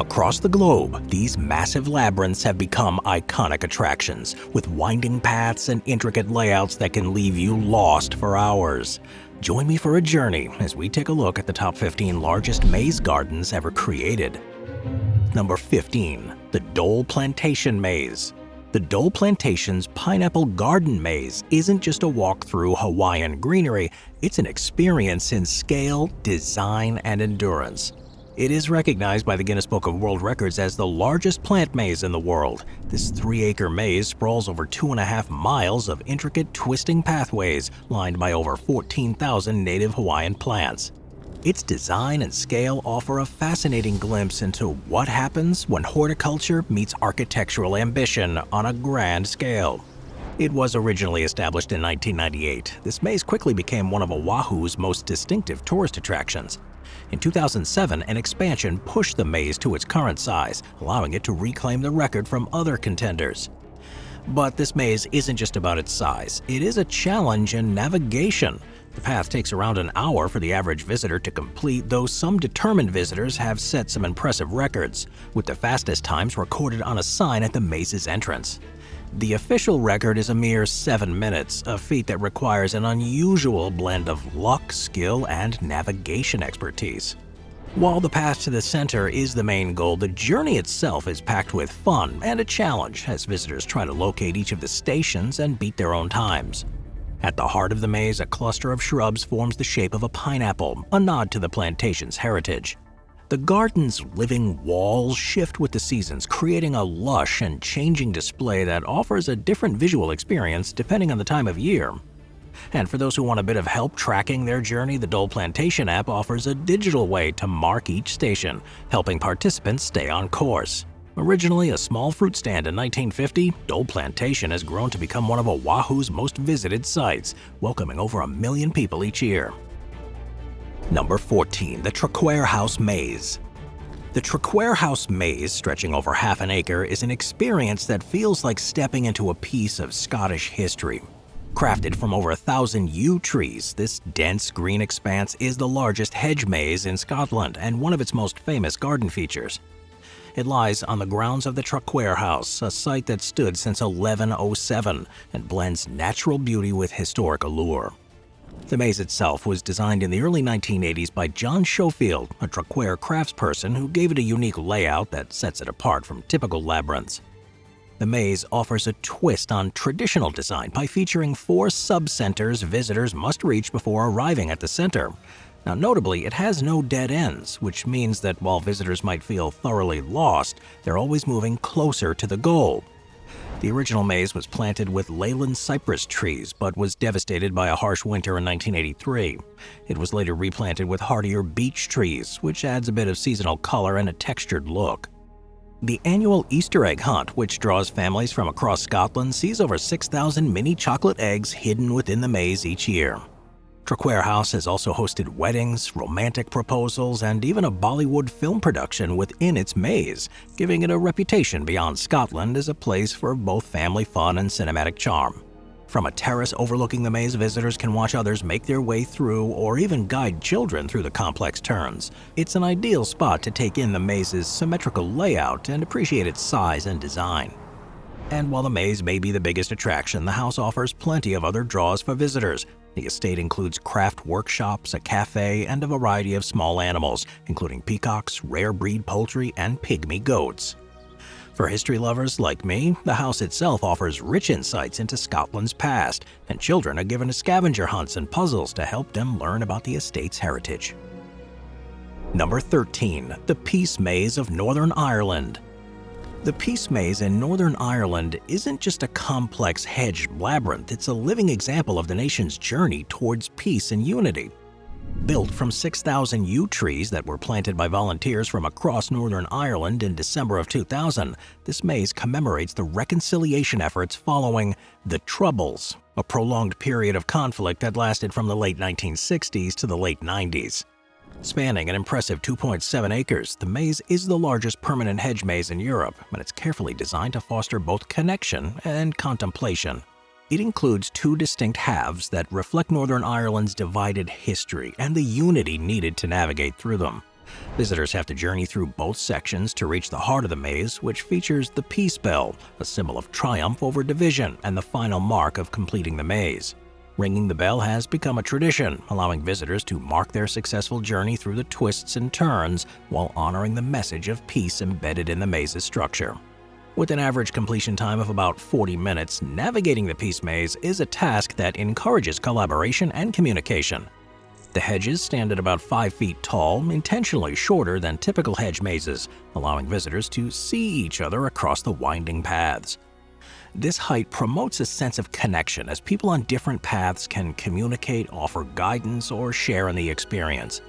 Across the globe, these massive labyrinths have become iconic attractions, with winding paths and intricate layouts that can leave you lost for hours. Join me for a journey as we take a look at the top 15 largest maze gardens ever created. Number 15. The Dole Plantation Maze. The Dole Plantation's Pineapple Garden Maze isn't just a walk through Hawaiian greenery, it's an experience in scale, design, and endurance. It is recognized by the Guinness Book of World Records as the largest plant maze in the world. This 3-acre maze sprawls over 2.5 miles of intricate twisting pathways lined by over 14,000 native Hawaiian plants. Its design and scale offer a fascinating glimpse into what happens when horticulture meets architectural ambition on a grand scale. It was originally established in 1998. This maze quickly became one of Oahu's most distinctive tourist attractions. In 2007, an expansion pushed the maze to its current size, allowing it to reclaim the record from other contenders. But this maze isn't just about its size. It is a challenge in navigation. The path takes around an hour for the average visitor to complete, though some determined visitors have set some impressive records, with the fastest times recorded on a sign at the maze's entrance. The official record is a mere 7 minutes, a feat that requires an unusual blend of luck, skill, and navigation expertise. While the path to the center is the main goal, the journey itself is packed with fun and a challenge as visitors try to locate each of the stations and beat their own times. At the heart of the maze, a cluster of shrubs forms the shape of a pineapple, a nod to the plantation's heritage. The garden's living walls shift with the seasons, creating a lush and changing display that offers a different visual experience depending on the time of year. And for those who want a bit of help tracking their journey, the Dole Plantation app offers a digital way to mark each station, helping participants stay on course. Originally a small fruit stand in 1950, Dole Plantation has grown to become one of Oahu's most visited sites, welcoming over 1 million people each year. Number 14. The Traquair House Maze. The Traquair House Maze, stretching over half an acre, is an experience that feels like stepping into a piece of Scottish history. Crafted from over 1,000 yew trees, this dense green expanse is the largest hedge maze in Scotland and one of its most famous garden features. It lies on the grounds of the Traquair House, a site that stood since 1107 and blends natural beauty with historic allure. The maze itself was designed in the early 1980s by John Schofield, a Traquair craftsperson who gave it a unique layout that sets it apart from typical labyrinths. The maze offers a twist on traditional design by featuring 4 sub-centers visitors must reach before arriving at the center. Now, notably, it has no dead ends, which means that while visitors might feel thoroughly lost, they're always moving closer to the goal. The original maze was planted with Leyland cypress trees, but was devastated by a harsh winter in 1983. It was later replanted with hardier beech trees, which adds a bit of seasonal color and a textured look. The annual Easter egg hunt, which draws families from across Scotland, sees over 6,000 mini chocolate eggs hidden within the maze each year. Traquair House has also hosted weddings, romantic proposals, and even a Bollywood film production within its maze, giving it a reputation beyond Scotland as a place for both family fun and cinematic charm. From a terrace overlooking the maze, visitors can watch others make their way through or even guide children through the complex turns. It's an ideal spot to take in the maze's symmetrical layout and appreciate its size and design. And while the maze may be the biggest attraction, the house offers plenty of other draws for visitors. The estate includes craft workshops, a cafe, and a variety of small animals, including peacocks, rare breed poultry, and pygmy goats. For history lovers like me, the house itself offers rich insights into Scotland's past, and children are given scavenger hunts and puzzles to help them learn about the estate's heritage. Number 13. The Peace Maze of Northern Ireland. The Peace Maze in Northern Ireland isn't just a complex hedge labyrinth, it's a living example of the nation's journey towards peace and unity. Built from 6,000 yew trees that were planted by volunteers from across Northern Ireland in December of 2000, this maze commemorates the reconciliation efforts following the Troubles, a prolonged period of conflict that lasted from the late 1960s to the late 90s. Spanning an impressive 2.7 acres, the maze is the largest permanent hedge maze in Europe, and it's carefully designed to foster both connection and contemplation. It includes 2 distinct halves that reflect Northern Ireland's divided history and the unity needed to navigate through them. Visitors have to journey through both sections to reach the heart of the maze, which features the peace bell, a symbol of triumph over division and the final mark of completing the maze. Ringing the bell has become a tradition, allowing visitors to mark their successful journey through the twists and turns while honoring the message of peace embedded in the maze's structure. With an average completion time of about 40 minutes, navigating the peace maze is a task that encourages collaboration and communication. The hedges stand at about 5 feet tall, intentionally shorter than typical hedge mazes, allowing visitors to see each other across the winding paths. This height promotes a sense of connection as people on different paths can communicate, offer guidance, or share in the experience.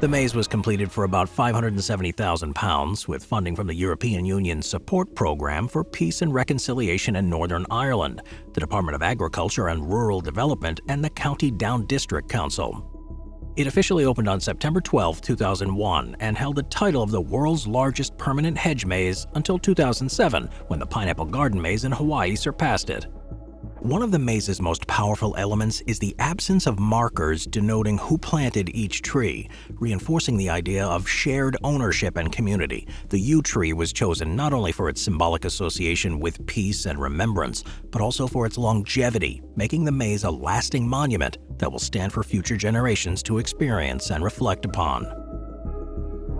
The maze was completed for about £570,000 with funding from the European Union's Support Programme for Peace and Reconciliation in Northern Ireland, the Department of Agriculture and Rural Development, and the County Down District Council. It officially opened on September 12, 2001, and held the title of the world's largest permanent hedge maze until 2007, when the Pineapple Garden Maze in Hawaii surpassed it. One of the maze's most powerful elements is the absence of markers denoting who planted each tree, reinforcing the idea of shared ownership and community. The yew tree was chosen not only for its symbolic association with peace and remembrance, but also for its longevity, making the maze a lasting monument that will stand for future generations to experience and reflect upon.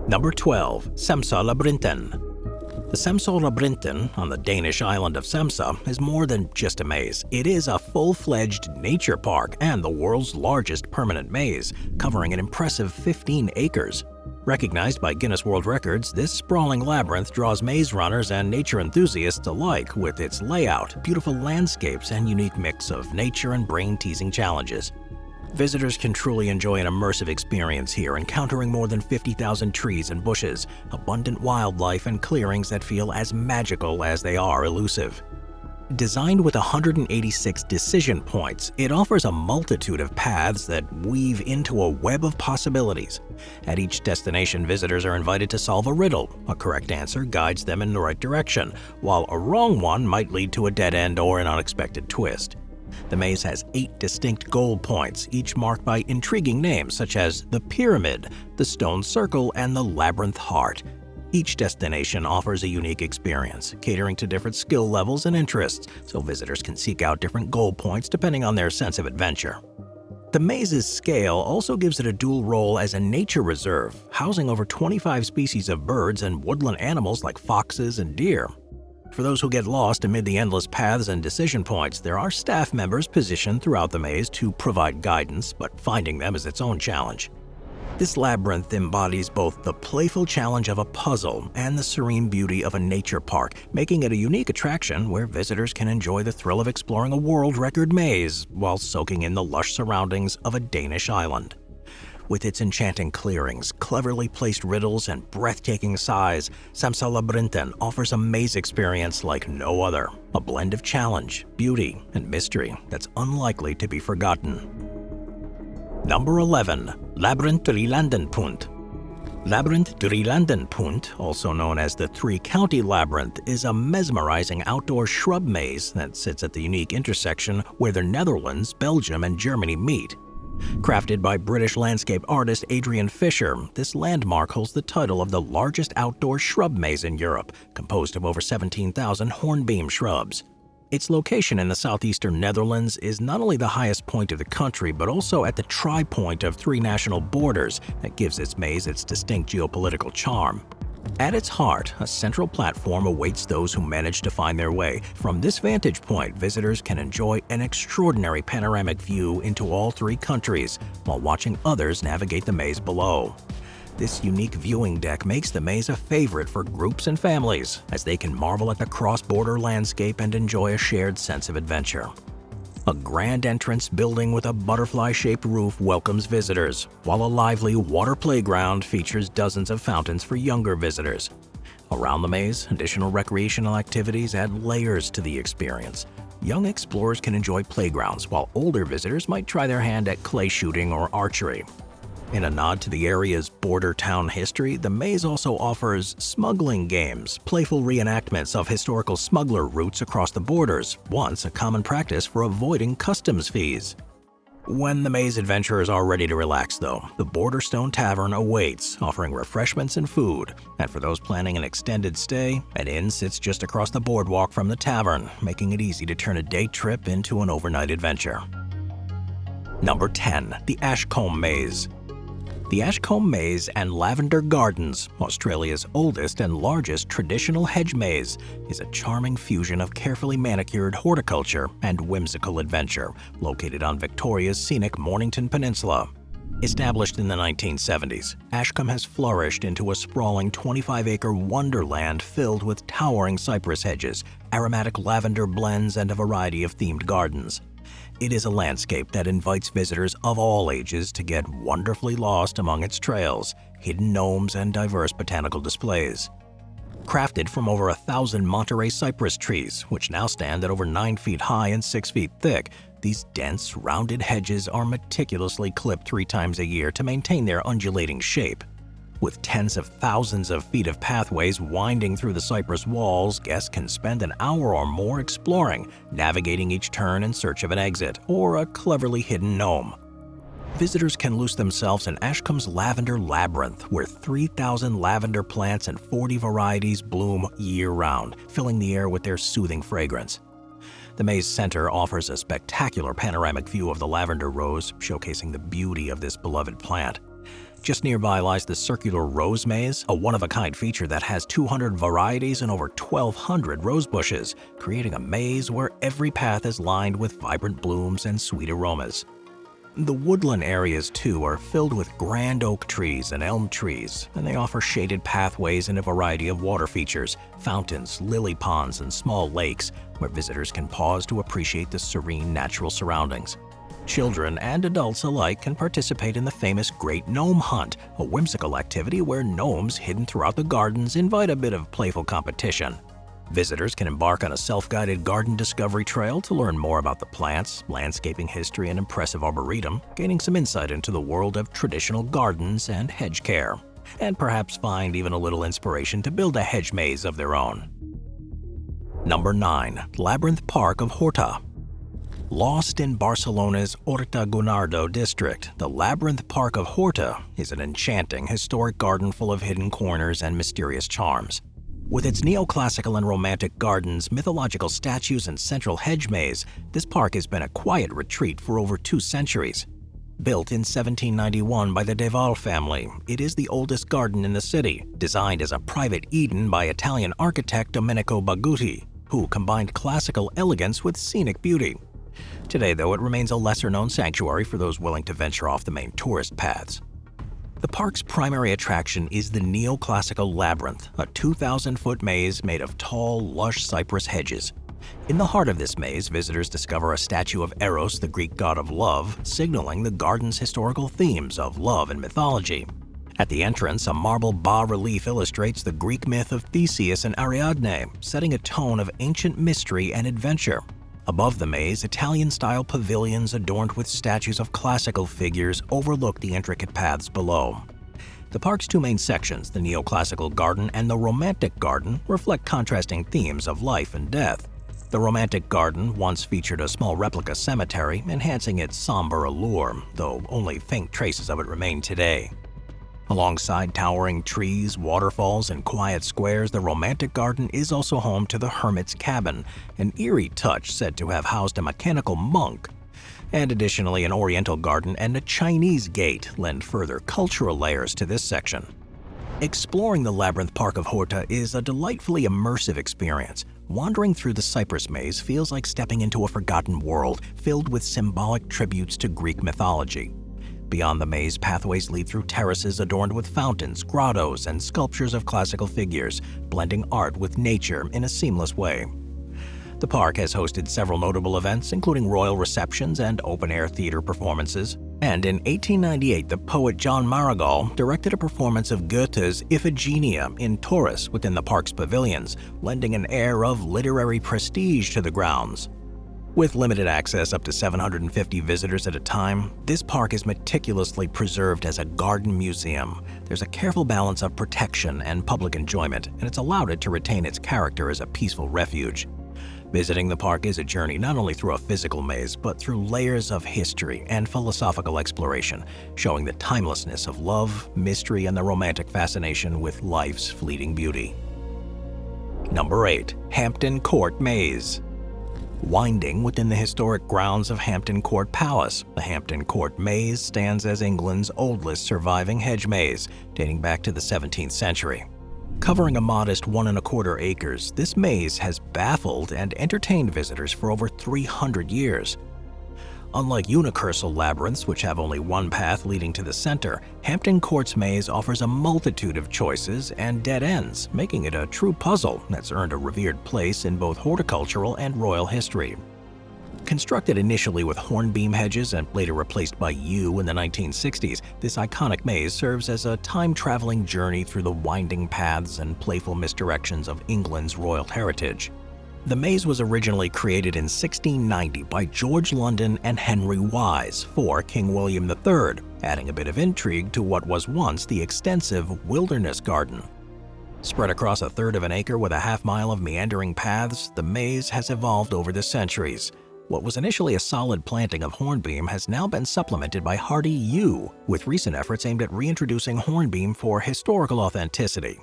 Number 12. Semsa Labyrinths. The Semsa Labyrinths on the Danish island of Semsa is more than just a maze. It is a full-fledged nature park and the world's largest permanent maze, covering an impressive 15 acres. Recognized by Guinness World Records, this sprawling labyrinth draws maze runners and nature enthusiasts alike with its layout, beautiful landscapes, and unique mix of nature and brain-teasing challenges. Visitors can truly enjoy an immersive experience here, encountering more than 50,000 trees and bushes, abundant wildlife, and clearings that feel as magical as they are elusive. Designed with 186 decision points, it offers a multitude of paths that weave into a web of possibilities. At each destination, visitors are invited to solve a riddle. A correct answer guides them in the right direction, while a wrong one might lead to a dead end or an unexpected twist. The maze has 8 distinct goal points, each marked by intriguing names such as the Pyramid, the Stone Circle, and the Labyrinth Heart. Each destination offers a unique experience, catering to different skill levels and interests, so visitors can seek out different goal points depending on their sense of adventure. The maze's scale also gives it a dual role as a nature reserve, housing over 25 species of birds and woodland animals like foxes and deer. For those who get lost amid the endless paths and decision points, there are staff members positioned throughout the maze to provide guidance, but finding them is its own challenge. This labyrinth embodies both the playful challenge of a puzzle and the serene beauty of a nature park, making it a unique attraction where visitors can enjoy the thrill of exploring a world record maze while soaking in the lush surroundings of a Danish island. With its enchanting clearings, cleverly placed riddles, and breathtaking size, Semsa Labyrinths offers a maze experience like no other, a blend of challenge, beauty, and mystery that's unlikely to be forgotten. Number 11. Labyrinth Drielandenpunt. Labyrinth Drielandenpunt, also known as the Three-County Labyrinth, is a mesmerizing outdoor shrub maze that sits at the unique intersection where the Netherlands, Belgium, and Germany meet. Crafted by British landscape artist Adrian Fisher, this landmark holds the title of the largest outdoor shrub maze in Europe, composed of over 17,000 hornbeam shrubs. Its location in the southeastern Netherlands is not only the highest point of the country, but also at the tri-point of 3 national borders that gives its maze its distinct geopolitical charm. At its heart, a central platform awaits those who manage to find their way. From this vantage point, visitors can enjoy an extraordinary panoramic view into all 3 countries while watching others navigate the maze below. This unique viewing deck makes the maze a favorite for groups and families, as they can marvel at the cross-border landscape and enjoy a shared sense of adventure. A grand entrance building with a butterfly-shaped roof welcomes visitors, while a lively water playground features dozens of fountains for younger visitors. Around the maze, additional recreational activities add layers to the experience. Young explorers can enjoy playgrounds, while older visitors might try their hand at clay shooting or archery. In a nod to the area's border town history, the maze also offers smuggling games, playful reenactments of historical smuggler routes across the borders, once a common practice for avoiding customs fees. When the maze adventurers are ready to relax, though, the Borderstone Tavern awaits, offering refreshments and food. And for those planning an extended stay, an inn sits just across the boardwalk from the tavern, making it easy to turn a day trip into an overnight adventure. Number 10. The Ashcombe Maze. The Ashcombe Maze and Lavender Gardens, Australia's oldest and largest traditional hedge maze, is a charming fusion of carefully manicured horticulture and whimsical adventure, located on Victoria's scenic Mornington Peninsula. Established in the 1970s, Ashcombe has flourished into a sprawling 25-acre wonderland filled with towering cypress hedges, aromatic lavender blends, and a variety of themed gardens. It is a landscape that invites visitors of all ages to get wonderfully lost among its trails, hidden gnomes, and diverse botanical displays. Crafted from over 1,000 Monterey cypress trees, which now stand at over 9 feet high and 6 feet thick, these dense, rounded hedges are meticulously clipped 3 times a year to maintain their undulating shape. With tens of thousands of feet of pathways winding through the cypress walls, guests can spend an hour or more exploring, navigating each turn in search of an exit or a cleverly hidden gnome. Visitors can lose themselves in Ashcombe's Lavender Labyrinth, where 3,000 lavender plants and 40 varieties bloom year-round, filling the air with their soothing fragrance. The maze center offers a spectacular panoramic view of the lavender rose, showcasing the beauty of this beloved plant. Just nearby lies the circular rose maze, a one-of-a-kind feature that has 200 varieties and over 1,200 rose bushes, creating a maze where every path is lined with vibrant blooms and sweet aromas. The woodland areas, too, are filled with grand oak trees and elm trees, and they offer shaded pathways and a variety of water features, fountains, lily ponds, and small lakes, where visitors can pause to appreciate the serene natural surroundings. Children and adults alike can participate in the famous Great Gnome Hunt, a whimsical activity where gnomes hidden throughout the gardens invite a bit of playful competition. Visitors can embark on a self-guided garden discovery trail to learn more about the plants, landscaping history, and impressive arboretum, gaining some insight into the world of traditional gardens and hedge care, and perhaps find even a little inspiration to build a hedge maze of their own. Number 9. Labyrinth Park of Horta. Lost in Barcelona's Horta Guinardó district, the Labyrinth Park of Horta is an enchanting historic garden full of hidden corners and mysterious charms. With its neoclassical and romantic gardens, mythological statues, and central hedge maze, this park has been a quiet retreat for over 2 centuries. Built in 1791 by the Deval family, it is the oldest garden in the city, designed as a private Eden by Italian architect Domenico Bagutti, who combined classical elegance with scenic beauty. Today, though, it remains a lesser-known sanctuary for those willing to venture off the main tourist paths. The park's primary attraction is the neoclassical labyrinth, a 2,000-foot maze made of tall, lush cypress hedges. In the heart of this maze, visitors discover a statue of Eros, the Greek god of love, signaling the garden's historical themes of love and mythology. At the entrance, a marble bas-relief illustrates the Greek myth of Theseus and Ariadne, setting a tone of ancient mystery and adventure. Above the maze, Italian-style pavilions adorned with statues of classical figures overlook the intricate paths below. The park's 2 main sections, the neoclassical garden and the romantic garden, reflect contrasting themes of life and death. The romantic garden once featured a small replica cemetery, enhancing its somber allure, though only faint traces of it remain today. Alongside towering trees, waterfalls, and quiet squares, the romantic garden is also home to the Hermit's Cabin, an eerie touch said to have housed a mechanical monk. And additionally, an oriental garden and a Chinese gate lend further cultural layers to this section. Exploring the Labyrinth Park of Horta is a delightfully immersive experience. Wandering through the cypress maze feels like stepping into a forgotten world filled with symbolic tributes to Greek mythology. Beyond the maze, pathways lead through terraces adorned with fountains, grottos, and sculptures of classical figures, blending art with nature in a seamless way. The park has hosted several notable events, including royal receptions and open-air theater performances. And in 1898, the poet John Marigal directed a performance of Goethe's Iphigenia in Taurus within the park's pavilions, lending an air of literary prestige to the grounds. With limited access up to 750 visitors at a time, this park is meticulously preserved as a garden museum. There's a careful balance of protection and public enjoyment, and it's allowed it to retain its character as a peaceful refuge. Visiting the park is a journey not only through a physical maze, but through layers of history and philosophical exploration, showing the timelessness of love, mystery, and the romantic fascination with life's fleeting beauty. Number 8. Hampton Court Maze. Winding within the historic grounds of Hampton Court Palace, the Hampton Court Maze stands as England's oldest surviving hedge maze, dating back to the 17th century. Covering a modest 1¼ acres, this maze has baffled and entertained visitors for over 300 years. Unlike unicursal labyrinths, which have only one path leading to the center, Hampton Court's maze offers a multitude of choices and dead ends, making it a true puzzle that's earned a revered place in both horticultural and royal history. Constructed initially with hornbeam hedges and later replaced by yew in the 1960s, this iconic maze serves as a time-traveling journey through the winding paths and playful misdirections of England's royal heritage. The maze was originally created in 1690 by George London and Henry Wise for King William III, adding a bit of intrigue to what was once the extensive wilderness garden. Spread across 1/3 of an acre with a half-mile of meandering paths, the maze has evolved over the centuries. What was initially a solid planting of hornbeam has now been supplemented by hardy yew, with recent efforts aimed at reintroducing hornbeam for historical authenticity.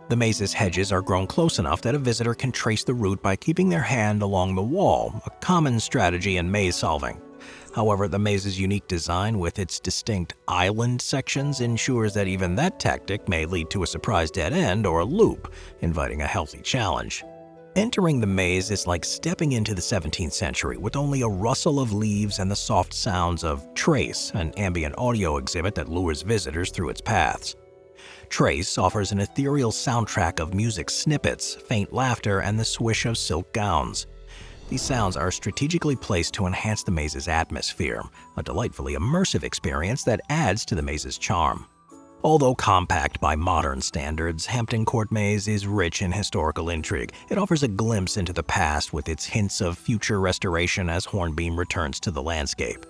The maze's hedges are grown close enough that a visitor can trace the route by keeping their hand along the wall, a common strategy in maze solving. However, the maze's unique design with its distinct island sections ensures that even that tactic may lead to a surprise dead end or a loop, inviting a healthy challenge. Entering the maze is like stepping into the 17th century with only a rustle of leaves and the soft sounds of Trace, an ambient audio exhibit that lures visitors through its paths. Trace offers an ethereal soundtrack of music snippets, faint laughter, and the swish of silk gowns. These sounds are strategically placed to enhance the maze's atmosphere, a delightfully immersive experience that adds to the maze's charm. Although compact by modern standards, Hampton Court Maze is rich in historical intrigue. It offers a glimpse into the past with its hints of future restoration as hornbeam returns to the landscape.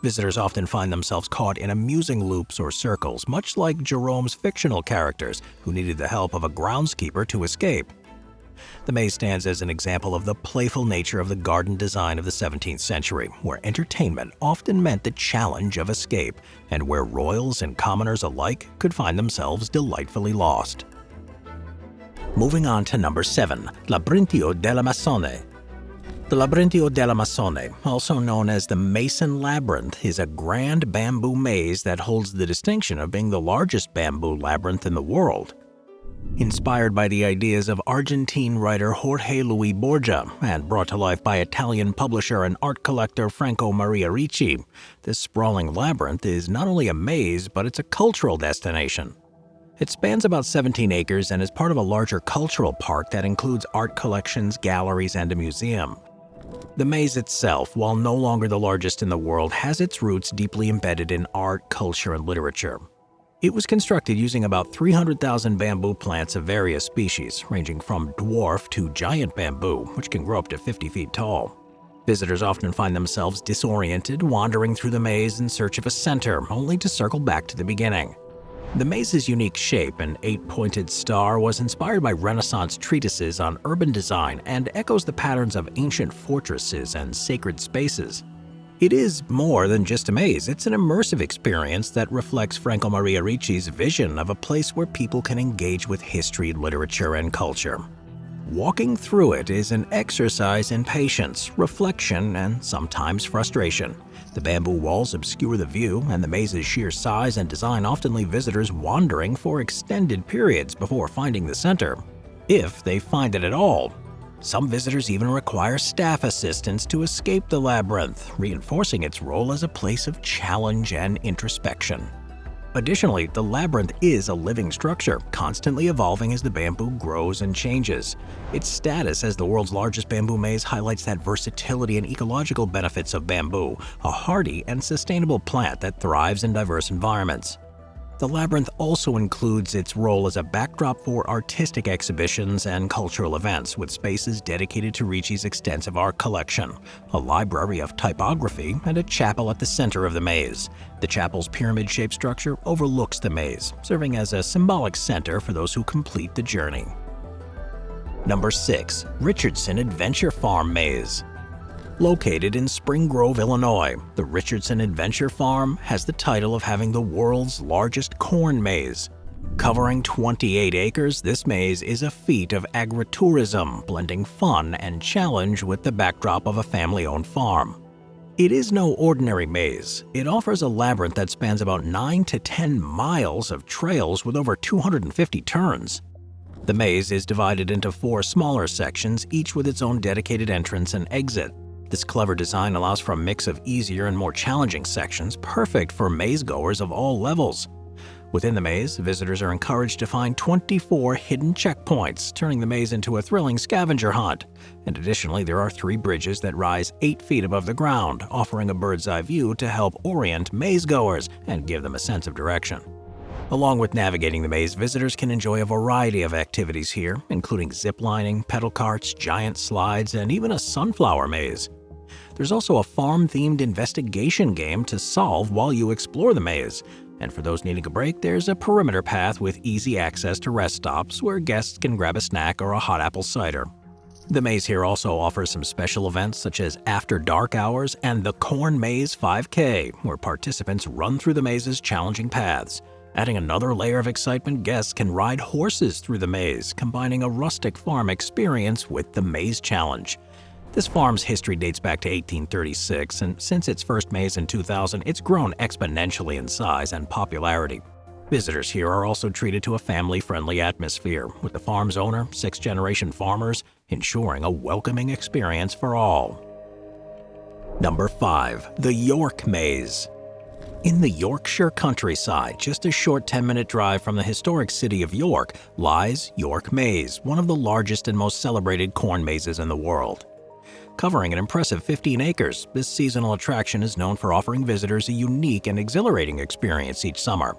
Visitors often find themselves caught in amusing loops or circles, much like Jerome's fictional characters, who needed the help of a groundskeeper to escape. The maze stands as an example of the playful nature of the garden design of the 17th century, where entertainment often meant the challenge of escape, and where royals and commoners alike could find themselves delightfully lost. Moving on to number 7, Labyrinthio della Masone. The Labyrinthio della Masone, also known as the Mason Labyrinth, is a grand bamboo maze that holds the distinction of being the largest bamboo labyrinth in the world. Inspired by the ideas of Argentine writer Jorge Luis Borges and brought to life by Italian publisher and art collector Franco Maria Ricci, this sprawling labyrinth is not only a maze, but it's a cultural destination. It spans about 17 acres and is part of a larger cultural park that includes art collections, galleries, and a museum. The maze itself, while no longer the largest in the world, has its roots deeply embedded in art, culture, and literature. It was constructed using about 300,000 bamboo plants of various species, ranging from dwarf to giant bamboo, which can grow up to 50 feet tall. Visitors often find themselves disoriented, wandering through the maze in search of a center, only to circle back to the beginning. The maze's unique shape, an 8-pointed star, was inspired by Renaissance treatises on urban design and echoes the patterns of ancient fortresses and sacred spaces. It is more than just a maze, it's an immersive experience that reflects Franco Maria Ricci's vision of a place where people can engage with history, literature, and culture. Walking through it is an exercise in patience, reflection, and sometimes frustration. The bamboo walls obscure the view, and the maze's sheer size and design often leave visitors wandering for extended periods before finding the center, if they find it at all. Some visitors even require staff assistance to escape the labyrinth, reinforcing its role as a place of challenge and introspection. Additionally, the labyrinth is a living structure, constantly evolving as the bamboo grows and changes. Its status as the world's largest bamboo maze highlights that versatility and ecological benefits of bamboo, a hardy and sustainable plant that thrives in diverse environments. The labyrinth also includes its role as a backdrop for artistic exhibitions and cultural events, with spaces dedicated to Ricci's extensive art collection, a library of typography, and a chapel at the center of the maze. The chapel's pyramid-shaped structure overlooks the maze, serving as a symbolic center for those who complete the journey. Number 6. Richardson Adventure Farm Maze. Located in Spring Grove, Illinois, the Richardson Adventure Farm has the title of having the world's largest corn maze. Covering 28 acres, this maze is a feat of agritourism, blending fun and challenge with the backdrop of a family-owned farm. It is no ordinary maze. It offers a labyrinth that spans about 9 to 10 miles of trails with over 250 turns. The maze is divided into 4 smaller sections, each with its own dedicated entrance and exit. This clever design allows for a mix of easier and more challenging sections, perfect for maze-goers of all levels. Within the maze, visitors are encouraged to find 24 hidden checkpoints, turning the maze into a thrilling scavenger hunt. And additionally, there are 3 bridges that rise 8 feet above the ground, offering a bird's-eye view to help orient maze-goers and give them a sense of direction. Along with navigating the maze, visitors can enjoy a variety of activities here, including zip-lining, pedal carts, giant slides, and even a sunflower maze. There's also a farm-themed investigation game to solve while you explore the maze. And for those needing a break, there's a perimeter path with easy access to rest stops where guests can grab a snack or a hot apple cider. The maze here also offers some special events such as After Dark Hours and the Corn Maze 5K, where participants run through the maze's challenging paths. Adding another layer of excitement, guests can ride horses through the maze, combining a rustic farm experience with the maze challenge. This farm's history dates back to 1836, and since its first maze in 2000, it's grown exponentially in size and popularity. Visitors here are also treated to a family-friendly atmosphere, with the farm's owner, 6th-generation farmers, ensuring a welcoming experience for all. Number 5. The York Maze. In the Yorkshire countryside, just a short 10-minute drive from the historic city of York, lies York Maze, one of the largest and most celebrated corn mazes in the world. Covering an impressive 15 acres, this seasonal attraction is known for offering visitors a unique and exhilarating experience each summer.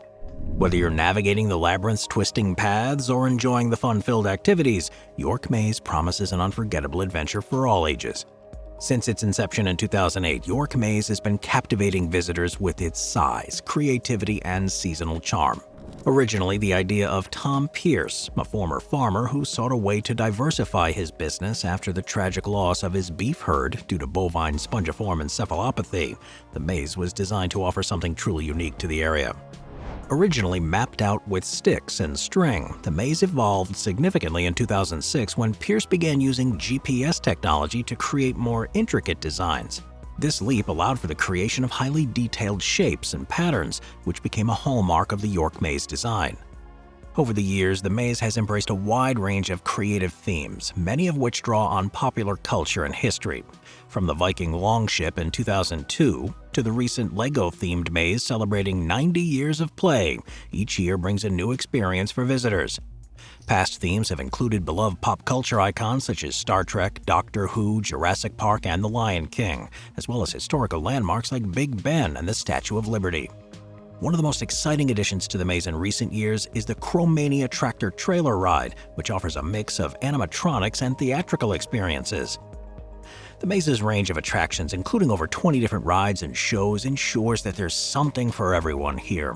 Whether you're navigating the labyrinth's twisting paths or enjoying the fun-filled activities, York Maze promises an unforgettable adventure for all ages. Since its inception in 2008, York Maze has been captivating visitors with its size, creativity, and seasonal charm. Originally the idea of Tom Pierce, a former farmer who sought a way to diversify his business after the tragic loss of his beef herd due to bovine spongiform encephalopathy, the maze was designed to offer something truly unique to the area. Originally mapped out with sticks and string, the maze evolved significantly in 2006 when Pierce began using GPS technology to create more intricate designs. This leap allowed for the creation of highly detailed shapes and patterns, which became a hallmark of the York Maze design. Over the years, the maze has embraced a wide range of creative themes, many of which draw on popular culture and history. From the Viking longship in 2002 to the recent Lego-themed maze celebrating 90 years of play, each year brings a new experience for visitors. Past themes have included beloved pop culture icons such as Star Trek, Doctor Who, Jurassic Park, and The Lion King, as well as historical landmarks like Big Ben and the Statue of Liberty. One of the most exciting additions to the maze in recent years is the Chromania Tractor Trailer Ride, which offers a mix of animatronics and theatrical experiences. The maze's range of attractions, including over 20 different rides and shows, ensures that there's something for everyone here.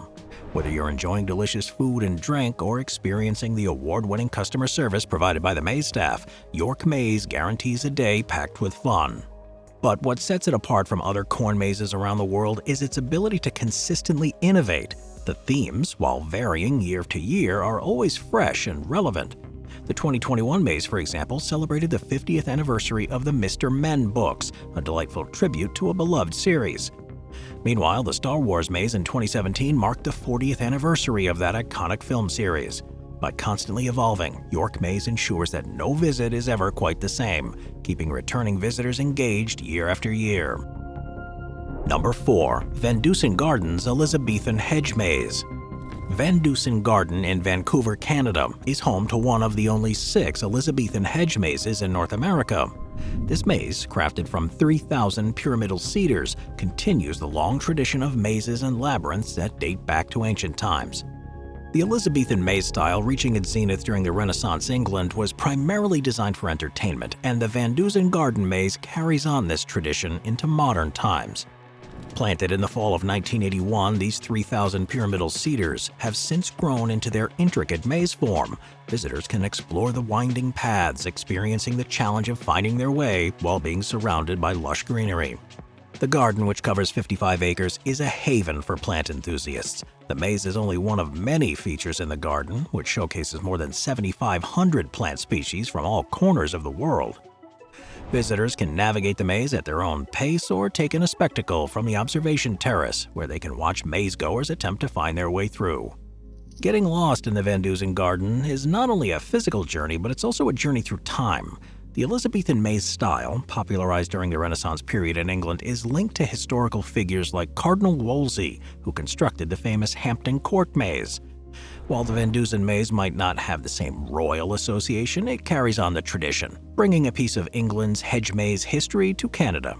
Whether you're enjoying delicious food and drink or experiencing the award-winning customer service provided by the maze staff, York Maze guarantees a day packed with fun. But what sets it apart from other corn mazes around the world is its ability to consistently innovate. The themes, while varying year to year, are always fresh and relevant. The 2021 maze, for example, celebrated the 50th anniversary of the Mr. Men books, a delightful tribute to a beloved series. Meanwhile, the Star Wars maze in 2017 marked the 40th anniversary of that iconic film series. By constantly evolving, York Maze ensures that no visit is ever quite the same, keeping returning visitors engaged year after year. Number 4. Van Dusen Gardens Elizabethan Hedge Maze. Van Dusen Garden in Vancouver, Canada is home to one of the only 6 Elizabethan hedge mazes in North America. This maze, crafted from 3,000 pyramidal cedars, continues the long tradition of mazes and labyrinths that date back to ancient times. The Elizabethan maze style, reaching its zenith during the Renaissance England, was primarily designed for entertainment, and the Van Dusen Garden maze carries on this tradition into modern times. Planted in the fall of 1981, these 3,000 pyramidal cedars have since grown into their intricate maze form. Visitors can explore the winding paths, experiencing the challenge of finding their way while being surrounded by lush greenery. The garden, which covers 55 acres, is a haven for plant enthusiasts. The maze is only one of many features in the garden, which showcases more than 7,500 plant species from all corners of the world. Visitors can navigate the maze at their own pace or take in a spectacle from the observation terrace, where they can watch maze-goers attempt to find their way through. Getting lost in the Van Dusen Garden is not only a physical journey, but it's also a journey through time. The Elizabethan maze style, popularized during the Renaissance period in England, is linked to historical figures like Cardinal Wolsey, who constructed the famous Hampton Court maze. While the Van Dusen maze might not have the same royal association, it carries on the tradition, bringing a piece of England's hedge maze history to Canada.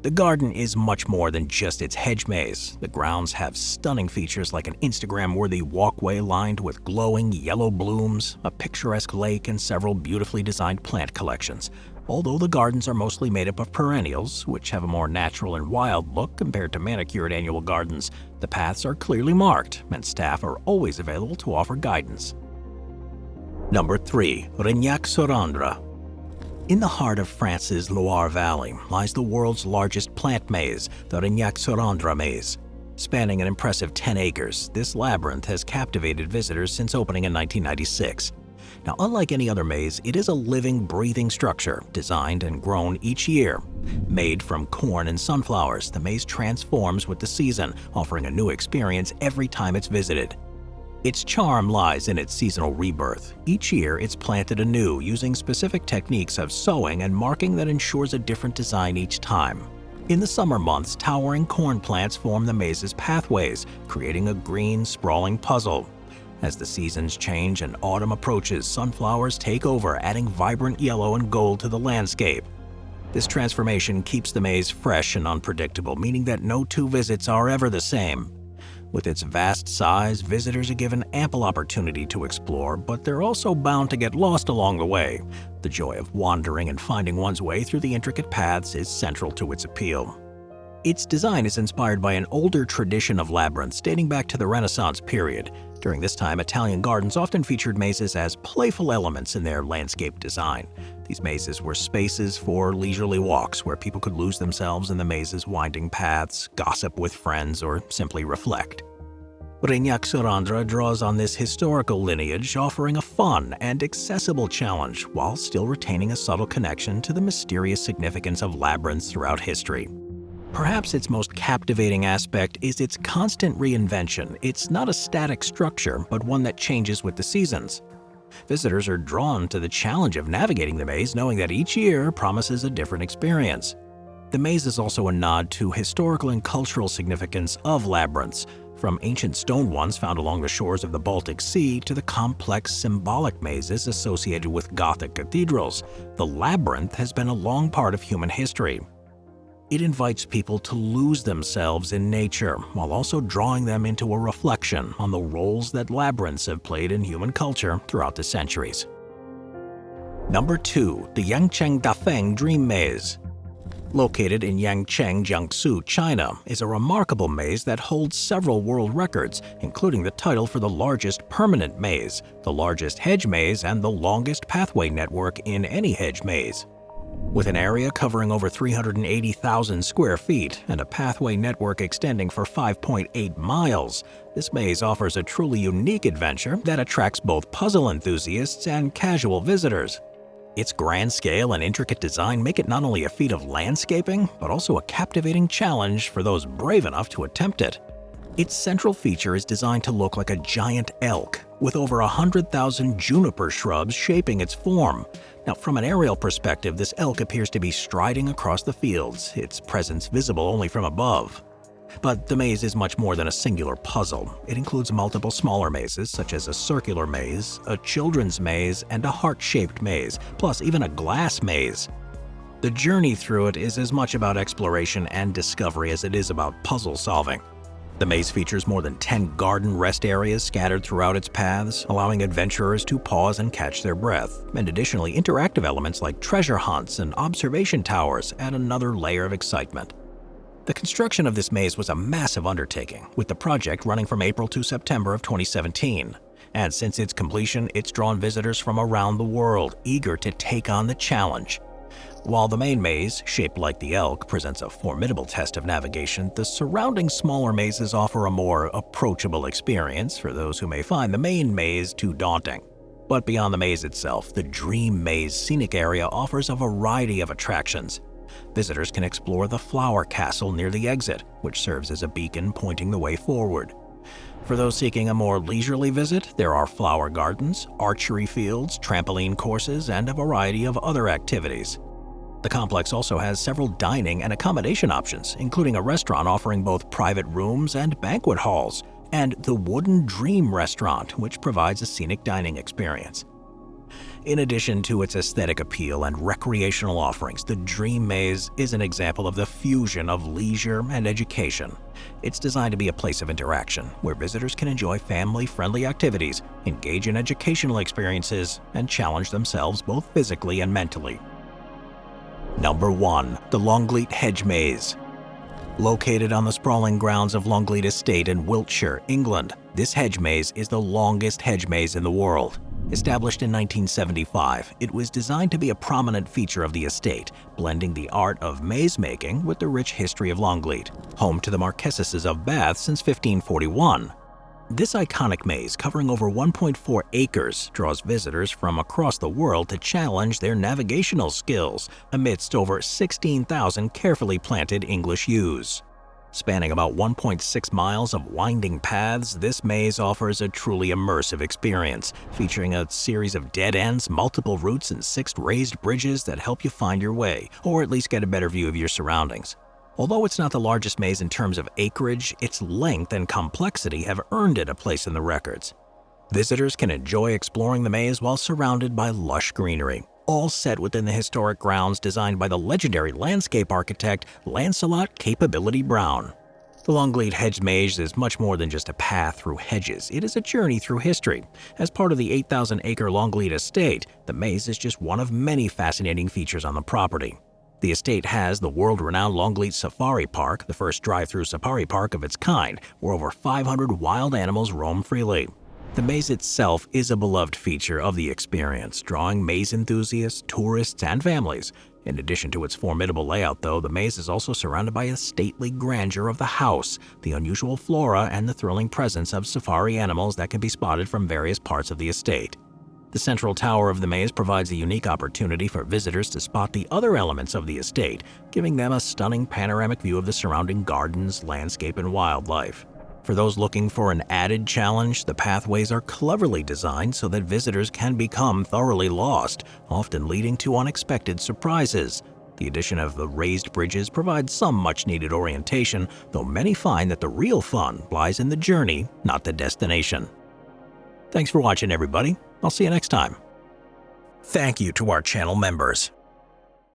The garden is much more than just its hedge maze. The grounds have stunning features like an Instagram-worthy walkway lined with glowing yellow blooms, a picturesque lake, and several beautifully designed plant collections. Although the gardens are mostly made up of perennials, which have a more natural and wild look compared to manicured annual gardens, the paths are clearly marked, and staff are always available to offer guidance. Number 3. Rignac-sur-Indre. In the heart of France's Loire Valley lies the world's largest plant maze, the Rignac-sur-Indre maze. Spanning an impressive 10 acres, this labyrinth has captivated visitors since opening in 1996. Now, unlike any other maze, it is a living, breathing structure designed and grown each year. Made from corn and sunflowers, the maze transforms with the season, offering a new experience every time it's visited. Its charm lies in its seasonal rebirth. Each year, it's planted anew using specific techniques of sowing and marking that ensures a different design each time. In the summer months, towering corn plants form the maze's pathways, creating a green, sprawling puzzle. As the seasons change and autumn approaches, sunflowers take over, adding vibrant yellow and gold to the landscape. This transformation keeps the maze fresh and unpredictable, meaning that no two visits are ever the same. With its vast size, visitors are given ample opportunity to explore, but they're also bound to get lost along the way. The joy of wandering and finding one's way through the intricate paths is central to its appeal. Its design is inspired by an older tradition of labyrinths dating back to the Renaissance period. During this time, Italian gardens often featured mazes as playful elements in their landscape design. These mazes were spaces for leisurely walks where people could lose themselves in the maze's winding paths, gossip with friends, or simply reflect. Rignac-sur-Indre draws on this historical lineage, offering a fun and accessible challenge while still retaining a subtle connection to the mysterious significance of labyrinths throughout history. Perhaps its most captivating aspect is its constant reinvention. It's not a static structure, but one that changes with the seasons. Visitors are drawn to the challenge of navigating the maze, knowing that each year promises a different experience. The maze is also a nod to historical and cultural significance of labyrinths, from ancient stone ones found along the shores of the Baltic Sea to the complex symbolic mazes associated with Gothic cathedrals. The labyrinth has been a long part of human history. It invites people to lose themselves in nature, while also drawing them into a reflection on the roles that labyrinths have played in human culture throughout the centuries. Number 2. The Yangcheng Dafeng Dream Maze. Located in Yangcheng, Jiangsu, China, is a remarkable maze that holds several world records, including the title for the largest permanent maze, the largest hedge maze, and the longest pathway network in any hedge maze. With an area covering over 380,000 square feet and a pathway network extending for 5.8 miles, this maze offers a truly unique adventure that attracts both puzzle enthusiasts and casual visitors. Its grand scale and intricate design make it not only a feat of landscaping, but also a captivating challenge for those brave enough to attempt it. Its central feature is designed to look like a giant elk, with over 100,000 juniper shrubs shaping its form. Now, from an aerial perspective, this elk appears to be striding across the fields, its presence visible only from above. But the maze is much more than a singular puzzle. It includes multiple smaller mazes, such as a circular maze, a children's maze, and a heart-shaped maze, plus even a glass maze. The journey through it is as much about exploration and discovery as it is about puzzle solving. The maze features more than 10 garden rest areas scattered throughout its paths, allowing adventurers to pause and catch their breath. And additionally, interactive elements like treasure hunts and observation towers add another layer of excitement. The construction of this maze was a massive undertaking, with the project running from April to September of 2017. And since its completion, it's drawn visitors from around the world, eager to take on the challenge. While the main maze, shaped like the elk, presents a formidable test of navigation, the surrounding smaller mazes offer a more approachable experience for those who may find the main maze too daunting. But beyond the maze itself, the Dream Maze scenic area offers a variety of attractions. Visitors can explore the flower castle near the exit, which serves as a beacon pointing the way forward. For those seeking a more leisurely visit, there are flower gardens, archery fields, trampoline courses, and a variety of other activities. The complex also has several dining and accommodation options, including a restaurant offering both private rooms and banquet halls, and the Wooden Dream Restaurant, which provides a scenic dining experience. In addition to its aesthetic appeal and recreational offerings, the Dream Maze is an example of the fusion of leisure and education. It's designed to be a place of interaction, where visitors can enjoy family-friendly activities, engage in educational experiences, and challenge themselves both physically and mentally. Number 1. The Longleat Hedge Maze. Located on the sprawling grounds of Longleat Estate in Wiltshire, England, this hedge maze is the longest hedge maze in the world. Established in 1975, it was designed to be a prominent feature of the estate, blending the art of maze-making with the rich history of Longleat, home to the Marquesses of Bath since 1541. This iconic maze, covering over 1.4 acres, draws visitors from across the world to challenge their navigational skills amidst over 16,000 carefully planted English yews. Spanning about 1.6 miles of winding paths, this maze offers a truly immersive experience, featuring a series of dead ends, multiple routes, and 6 raised bridges that help you find your way, or at least get a better view of your surroundings. Although it's not the largest maze in terms of acreage, its length and complexity have earned it a place in the records. Visitors can enjoy exploring the maze while surrounded by lush greenery, all set within the historic grounds designed by the legendary landscape architect Lancelot Capability Brown. The Longleat Hedge Maze is much more than just a path through hedges. It is a journey through history. As part of the 8,000-acre Longleat estate, the maze is just one of many fascinating features on the property. The estate has the world-renowned Longleat Safari Park, the first drive-through safari park of its kind, where over 500 wild animals roam freely. The maze itself is a beloved feature of the experience, drawing maze enthusiasts, tourists, and families. In addition to its formidable layout, though, the maze is also surrounded by a stately grandeur of the house, the unusual flora, and the thrilling presence of safari animals that can be spotted from various parts of the estate. The central tower of the maze provides a unique opportunity for visitors to spot the other elements of the estate, giving them a stunning panoramic view of the surrounding gardens, landscape, and wildlife. For those looking for an added challenge, the pathways are cleverly designed so that visitors can become thoroughly lost, often leading to unexpected surprises. The addition of the raised bridges provides some much-needed orientation, though many find that the real fun lies in the journey, not the destination. Thanks for watching, everybody. I'll see you next time. Thank you to our channel members.